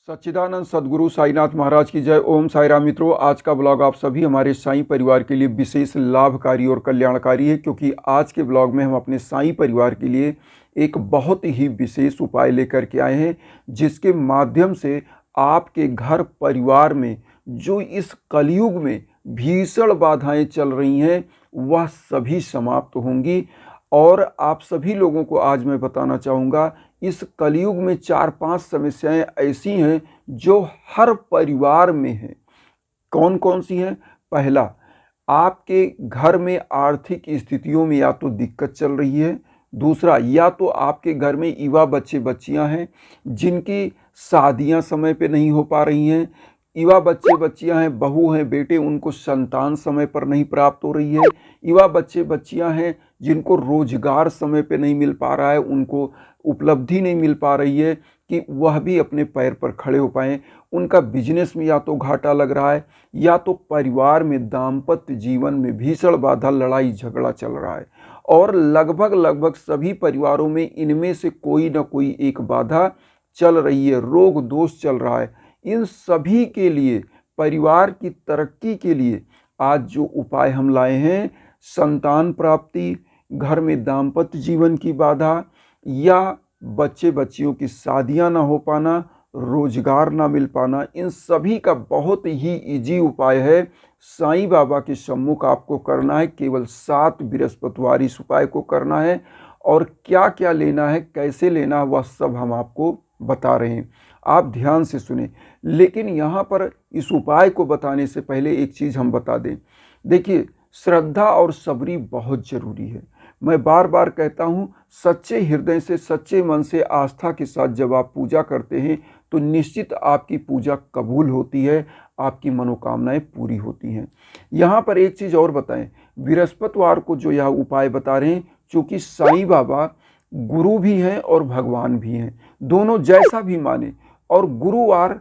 सच्चिदानंद सदगुरु साईनाथ महाराज की जय। ओम साई राम। मित्रों, आज का ब्लॉग आप सभी हमारे साईं परिवार के लिए विशेष लाभकारी और कल्याणकारी है, क्योंकि आज के ब्लॉग में हम अपने साईं परिवार के लिए एक बहुत ही विशेष उपाय लेकर के आए हैं, जिसके माध्यम से आपके घर परिवार में जो इस कलयुग में भीषण बाधाएं चल रही हैं वह सभी समाप्त होंगी। और आप सभी लोगों को आज मैं बताना चाहूँगा, इस कलयुग में 4-5 समस्याएं ऐसी हैं जो हर परिवार में हैं। कौन कौन सी हैं? पहला, आपके घर में आर्थिक स्थितियों में या तो दिक्कत चल रही है। दूसरा, या तो आपके घर में युवा बच्चे बच्चियां हैं जिनकी शादियां समय पे नहीं हो पा रही हैं। युवा बच्चे बच्चियां हैं, बहू हैं, बेटे, उनको संतान समय पर नहीं प्राप्त हो रही है। युवा बच्चे बच्चियां हैं जिनको रोजगार समय पे नहीं मिल पा रहा है, उनको उपलब्धि नहीं मिल पा रही है कि वह भी अपने पैर पर खड़े हो पाएँ। उनका बिजनेस में या तो घाटा लग रहा है, या तो परिवार में दाम्पत्य जीवन में भीषण बाधा, लड़ाई झगड़ा चल रहा है। और लगभग सभी परिवारों में इनमें से कोई ना कोई एक बाधा चल रही है, रोग दोष चल रहा है। इन सभी के लिए, परिवार की तरक्की के लिए आज जो उपाय हम लाए हैं, संतान प्राप्ति, घर में दाम्पत्य जीवन की बाधा, या बच्चे बच्चियों की शादियां ना हो पाना, रोजगार ना मिल पाना, इन सभी का बहुत ही इजी उपाय है। साईं बाबा के सम्मुख आपको करना है, केवल 7 बृहस्पतिवार इस उपाय को करना है। और क्या क्या लेना है, कैसे लेना है, वह सब हम आपको बता रहे हैं। आप ध्यान से सुने। लेकिन यहाँ पर इस उपाय को बताने से पहले एक चीज़ हम बता दें। देखिए, श्रद्धा और सबरी बहुत ज़रूरी है। मैं बार बार कहता हूँ, सच्चे हृदय से, सच्चे मन से, आस्था के साथ जब आप पूजा करते हैं तो निश्चित आपकी पूजा कबूल होती है, आपकी मनोकामनाएं पूरी होती हैं। यहाँ पर एक चीज़ और बताएं, बृहस्पतिवार को जो यह उपाय बता रहे हैं, चूँकि साईं बाबा गुरु भी हैं और भगवान भी हैं, दोनों जैसा भी माने। और गुरुवार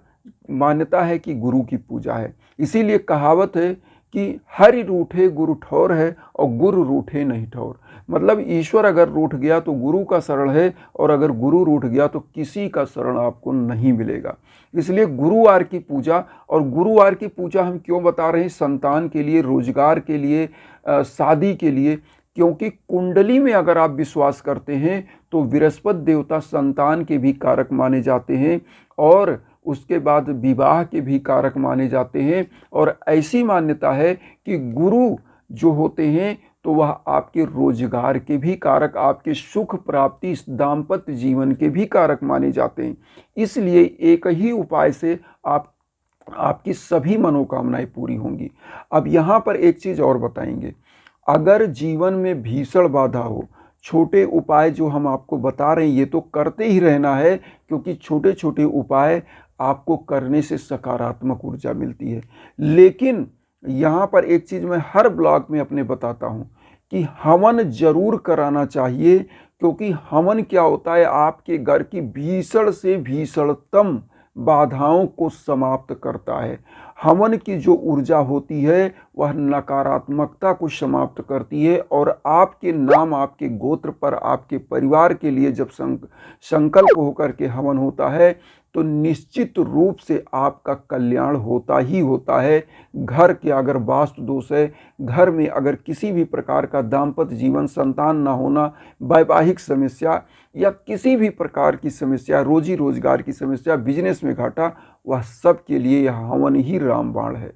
मान्यता है कि गुरु की पूजा है, इसीलिए कहावत है कि हरि रूठे गुरु ठौर है और गुरु रूठे नहीं ठौर। मतलब ईश्वर अगर रूठ गया तो गुरु का शरण है, और अगर गुरु रूठ गया तो किसी का शरण आपको नहीं मिलेगा। इसलिए गुरुवार की पूजा, और गुरुवार की पूजा हम क्यों बता रहे हैं? संतान के लिए, रोजगार के लिए, शादी के लिए। क्योंकि कुंडली में अगर आप विश्वास करते हैं तो बृहस्पति देवता संतान के भी कारक माने जाते हैं, और उसके बाद विवाह के भी कारक माने जाते हैं। और ऐसी मान्यता है कि गुरु जो होते हैं तो वह आपके रोजगार के भी कारक, आपके सुख प्राप्ति, दाम्पत्य जीवन के भी कारक माने जाते हैं। इसलिए एक ही उपाय से आपकी सभी मनोकामनाएं पूरी होंगी। अब यहाँ पर एक चीज़ और बताएंगे, अगर जीवन में भीषण बाधा हो, छोटे उपाय जो हम आपको बता रहे हैं ये तो करते ही रहना है, क्योंकि छोटे छोटे उपाय आपको करने से सकारात्मक ऊर्जा मिलती है। लेकिन यहाँ पर एक चीज़ मैं हर ब्लॉग में अपने बताता हूँ कि हवन जरूर कराना चाहिए, क्योंकि हवन क्या होता है, आपके घर की भीषण से भीषणतम बाधाओं को समाप्त करता है। हवन की जो ऊर्जा होती है वह नकारात्मकता को समाप्त करती है, और आपके नाम, आपके गोत्र पर, आपके परिवार के लिए जब संकल्प होकर के हवन होता है तो निश्चित रूप से आपका कल्याण होता ही होता है। घर के अगर वास्तु दोष है, घर में अगर किसी भी प्रकार का दाम्पत्य जीवन, संतान ना होना, वैवाहिक समस्या, या किसी भी प्रकार की समस्या, रोजी रोजगार की समस्या, बिजनेस में घाटा, वह सब के लिए यह हवन ही रामबाण है।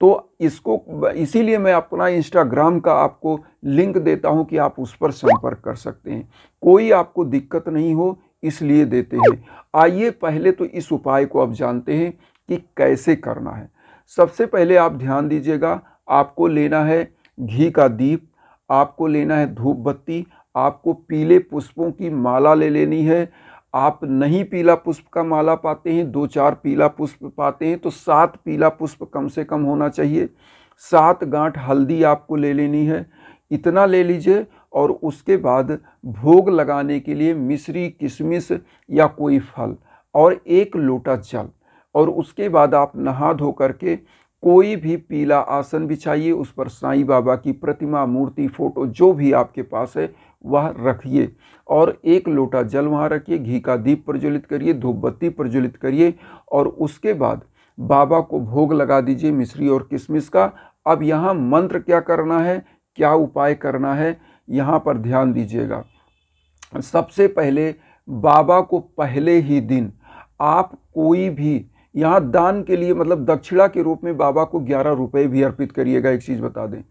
तो इसको, इसीलिए मैं अपना इंस्टाग्राम का आपको लिंक देता हूं कि आप उस पर संपर्क कर सकते हैं। कोई आपको दिक्कत नहीं हो इसलिए देते हैं। आइए पहले तो इस उपाय को आप जानते हैं कि कैसे करना है। सबसे पहले आप ध्यान दीजिएगा, आपको लेना है घी का दीप, आपको लेना है धूप बत्ती, आपको पीले पुष्पों की माला ले लेनी है। आप नहीं पीला पुष्प का माला पाते हैं, 2-4 पीला पुष्प पाते हैं, तो 7 पीला पुष्प कम से कम होना चाहिए। 7 गांठ हल्दी आपको ले लेनी है, इतना ले लीजिए। और उसके बाद भोग लगाने के लिए मिश्री, किशमिश या कोई फल, और 1 लोटा जल। और उसके बाद आप नहा धो करके कोई भी पीला आसन बिछाइए, उस पर साईं बाबा की प्रतिमा, मूर्ति, फोटो जो भी आपके पास है वह रखिए और 1 लोटा जल वहाँ रखिए, घी का दीप प्रज्वलित करिए, धूप बत्ती प्रज्वलित करिए और उसके बाद बाबा को भोग लगा दीजिए मिश्री और किशमिश का। अब यहाँ मंत्र क्या करना है, क्या उपाय करना है, यहाँ पर ध्यान दीजिएगा। सबसे पहले बाबा को पहले ही दिन आप कोई भी यहाँ दान के लिए मतलब दक्षिणा के रूप में बाबा को 11 रुपये भी अर्पित करिएगा। एक चीज़ बता दें,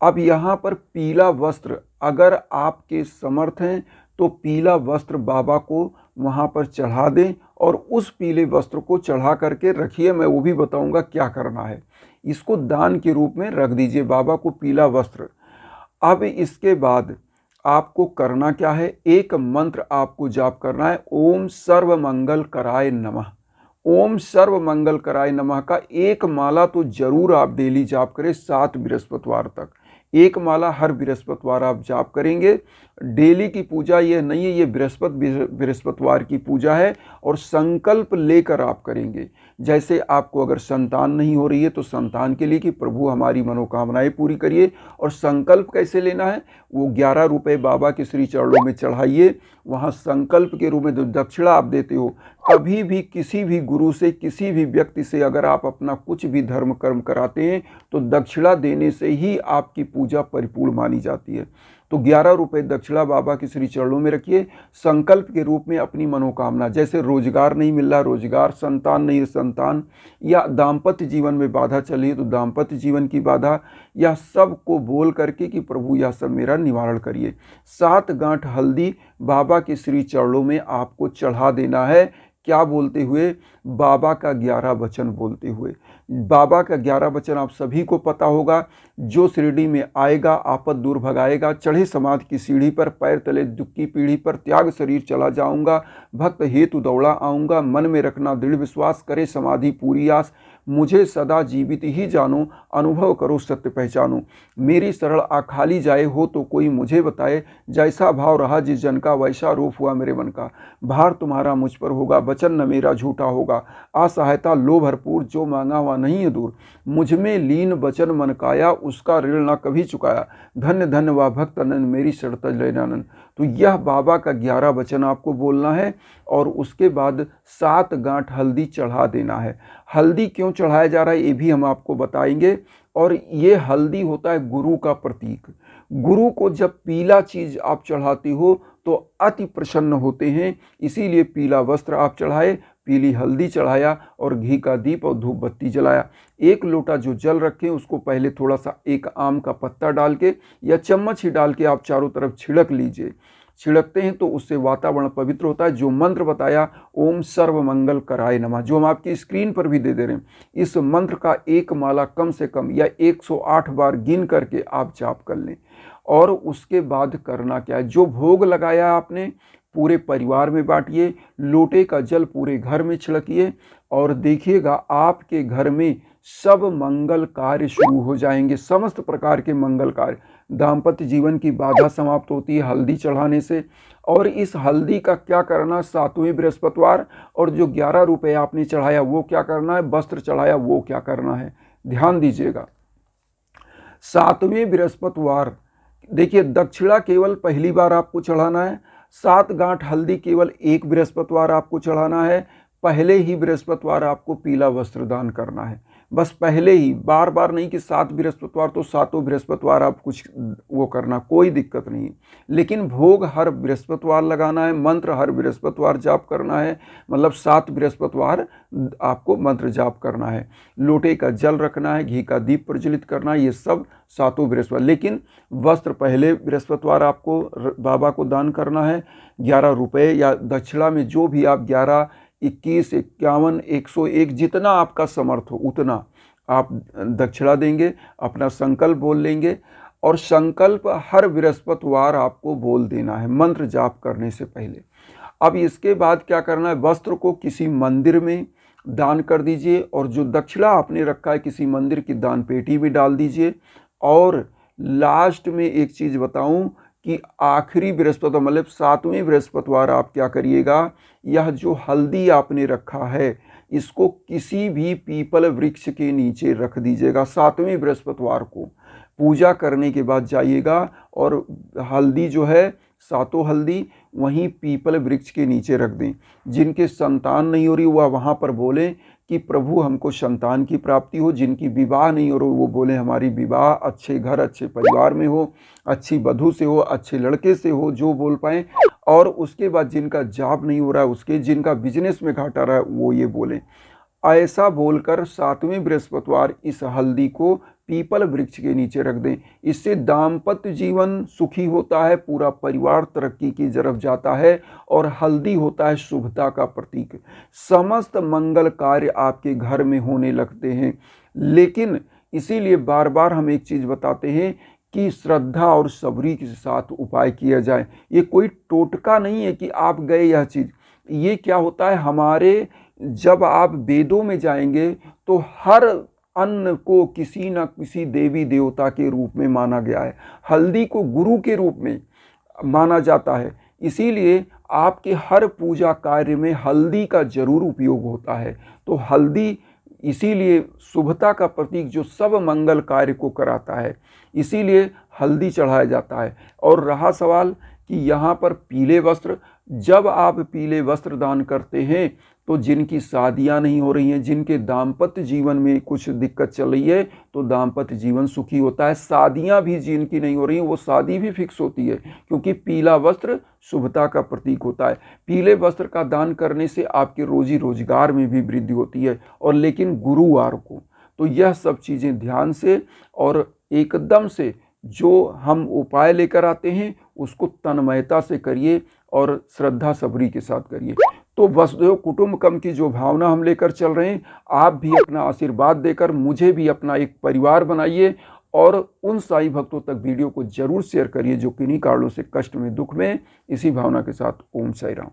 अब यहाँ पर पीला वस्त्र अगर आपके समर्थ हैं तो पीला वस्त्र बाबा को वहाँ पर चढ़ा दें और उस पीले वस्त्र को चढ़ा करके रखिए। मैं वो भी बताऊँगा क्या करना है। इसको दान के रूप में रख दीजिए बाबा को पीला वस्त्र। अब इसके बाद आपको करना क्या है, एक मंत्र आपको जाप करना है, ओम सर्व मंगल कराय नमः। ओम सर्व मंगल कराय नमः का एक माला तो जरूर आप डेली जाप करें 7 बृहस्पतिवार तक। एक माला हर बृहस्पतिवार आप जाप करेंगे। डेली की पूजा ये नहीं है, ये बृहस्पतिवार की पूजा है और संकल्प लेकर आप करेंगे। जैसे आपको अगर संतान नहीं हो रही है तो संतान के लिए कि प्रभु हमारी मनोकामनाएं पूरी करिए। और संकल्प कैसे लेना है, वो 11 रुपये बाबा के श्री चरणों में चढ़ाइए। वहाँ संकल्प के रूप में जो दक्षिणा आप देते हो, कभी भी किसी भी गुरु से किसी भी व्यक्ति से अगर आप अपना कुछ भी धर्म कर्म कराते हैं तो दक्षिणा देने से ही आपकी पूजा परिपूर्ण मानी जाती है। तो 11 रुपये दक्षिणा बाबा के श्री चरणों में रखिए। संकल्प के रूप में अपनी मनोकामना, जैसे रोजगार नहीं मिल रहा रोजगार, संतान नहीं संतान, या दाम्पत्य जीवन में बाधा चली है तो दाम्पत्य जीवन की बाधा, यह सब को बोल करके कि प्रभु यह सब मेरा निवारण करिए। 7 गांठ हल्दी बाबा के श्री चरणों में आपको चढ़ा देना है। क्या बोलते हुए, बाबा का 11 वचन बोलते हुए। बाबा का 11 वचन आप सभी को पता होगा, जो शिरडी में आएगा आपद दूर भगाएगा, चढ़े समाधि की सीढ़ी पर, पैर तले दुख की पीढ़ी पर, त्याग शरीर चला जाऊंगा, भक्त हेतु दौड़ा आऊँगा, मन में रखना दृढ़ विश्वास, करे समाधि पूरी आस, मुझे सदा जीवित ही जानो, अनुभव करो सत्य पहचानो, मेरी सरल आखाली जाए हो तो कोई मुझे बताए, जैसा भाव रहा जिस जन का वैसा रूप हुआ मेरे मन का, भार तुम्हारा मुझ पर होगा, वचन न मेरा झूठा होगा, असहायता लो भरपूर, जो मांगा हुआ नहीं है दूर, मुझ में लीन वचन मन काया, उसका ऋण न कभी चुकाया, धन्य धन्य वा भक्त अनन, मेरी शर्त लेनानन। तो यह बाबा का 11 वचन आपको बोलना है और उसके बाद 7 गांठ हल्दी चढ़ा देना है। हल्दी क्यों चढ़ाया जा रहा है ये भी हम आपको बताएंगे। और ये हल्दी होता है गुरु का प्रतीक। गुरु को जब पीला चीज आप चढ़ाते हो तो अति प्रसन्न होते हैं, इसीलिए पीला वस्त्र आप चढ़ाए, पीली हल्दी चढ़ाया और घी का दीप और धूप बत्ती जलाया। 1 लोटा जो जल रखें उसको पहले थोड़ा सा एक आम का पत्ता डाल के या चम्मच ही डाल के आप चारों तरफ छिड़क लीजिए। छिड़कते हैं तो उससे वातावरण पवित्र होता है। जो मंत्र बताया, ओम सर्व मंगल कराय नमः, जो हम आपकी स्क्रीन पर भी दे दे रहे हैं, इस मंत्र का एक माला कम से कम या 108 बार गिन करके आप जाप कर लें। और उसके बाद करना क्या है, जो भोग लगाया आपने पूरे परिवार में बांटिए, लोटे का जल पूरे घर में छिड़किए और देखिएगा आपके घर में सब मंगल कार्य शुरू हो जाएंगे, समस्त प्रकार के मंगल कार्य। दाम्पत्य जीवन की बाधा समाप्त होती है हल्दी चढ़ाने से। और इस हल्दी का क्या करना, 7वें बृहस्पतिवार, और जो 11 रुपये आपने चढ़ाया वो क्या करना है, वस्त्र चढ़ाया वो क्या करना है, ध्यान दीजिएगा। 7वें बृहस्पतिवार देखिए, दक्षिणा केवल पहली बार आपको चढ़ाना है। 7 गांठ हल्दी केवल एक बृहस्पतिवार आपको चढ़ाना है। पहले ही बृहस्पतिवार आपको पीला वस्त्र दान करना है, बस पहले ही, बार बार नहीं कि 7 बृहस्पतिवार तो 7 बृहस्पतिवार आप कुछ वो करना, कोई दिक्कत नहीं। लेकिन भोग हर बृहस्पतिवार लगाना है, मंत्र हर बृहस्पतिवार जाप करना है, मतलब 7 बृहस्पतिवार आपको मंत्र जाप करना है। लोटे का जल रखना है, घी का दीप प्रज्वलित करना है, ये सब 7 बृहस्पतिवार। लेकिन वस्त्र पहले बृहस्पतिवार आपको बाबा को दान करना है। 11 रुपये या दक्षिणा में जो भी आप 11, 21, 51, 101 जितना आपका समर्थ हो उतना आप दक्षिणा देंगे, अपना संकल्प बोल लेंगे। और संकल्प हर बृहस्पतिवार आपको बोल देना है मंत्र जाप करने से पहले। अब इसके बाद क्या करना है, वस्त्र को किसी मंदिर में दान कर दीजिए और जो दक्षिणा आपने रखा है किसी मंदिर की दान पेटी में डाल दीजिए। और लास्ट में एक चीज़ बताऊं कि आखिरी बृहस्पतिवार मतलब 7वें बृहस्पतिवार आप क्या करिएगा, यह जो हल्दी आपने रखा है इसको किसी भी पीपल वृक्ष के नीचे रख दीजिएगा। 7वें बृहस्पतिवार को पूजा करने के बाद जाइएगा और हल्दी जो है सातों हल्दी वहीं पीपल वृक्ष के नीचे रख दें। जिनके संतान नहीं हो रही वह वहाँ पर बोलें कि प्रभु हमको संतान की प्राप्ति हो। जिनकी विवाह नहीं हो रही वो बोले हमारी विवाह अच्छे घर अच्छे परिवार में हो, अच्छी वधू से हो, अच्छे लड़के से हो, जो बोल पाएँ। और उसके बाद जिनका जॉब नहीं हो रहा है उसके, जिनका बिजनेस में घाटा रहा है वो ये बोलें। ऐसा बोलकर 7वें बृहस्पतिवार इस हल्दी को पीपल वृक्ष के नीचे रख दें। इससे दाम्पत्य जीवन सुखी होता है, पूरा परिवार तरक्की की तरफ जाता है और हल्दी होता है शुभता का प्रतीक। समस्त मंगल कार्य आपके घर में होने लगते हैं। लेकिन इसीलिए बार बार हम एक चीज़ बताते हैं कि श्रद्धा और सबरी के साथ उपाय किया जाए। ये कोई टोटका नहीं है कि आप गए यह चीज़। ये क्या होता है, हमारे जब आप वेदों में जाएंगे तो हर अन्न को किसी न किसी देवी देवता के रूप में माना गया है। हल्दी को गुरु के रूप में माना जाता है। इसीलिए आपके हर पूजा कार्य में हल्दी का जरूर उपयोग होता है। तो हल्दी इसीलिए शुभता का प्रतीक जो सब मंगल कार्य को कराता है, इसीलिए हल्दी चढ़ाया जाता है। और रहा सवाल कि यहाँ पर पीले वस्त्र, जब आप पीले वस्त्र दान करते हैं तो जिनकी शादियां नहीं हो रही हैं, जिनके दाम्पत्य जीवन में कुछ दिक्कत चल रही है तो दाम्पत्य जीवन सुखी होता है। शादियां भी जिनकी नहीं हो रही हैं वो शादी भी फिक्स होती है, क्योंकि पीला वस्त्र शुभता का प्रतीक होता है। पीले वस्त्र का दान करने से आपके रोजी रोजगार में भी वृद्धि होती है। और लेकिन गुरुवार को तो यह सब चीज़ें ध्यान से और एकदम से जो हम उपाय लेकर आते हैं उसको तन्मयता से करिए और श्रद्धा सबरी के साथ करिए। तो वसुधैव कुटुंबकम की जो भावना हम लेकर चल रहे हैं, आप भी अपना आशीर्वाद देकर मुझे भी अपना एक परिवार बनाइए और उन साईं भक्तों तक वीडियो को जरूर शेयर करिए जो किन्हीं कारणों से कष्ट में, दुख में। इसी भावना के साथ ओम साई राम।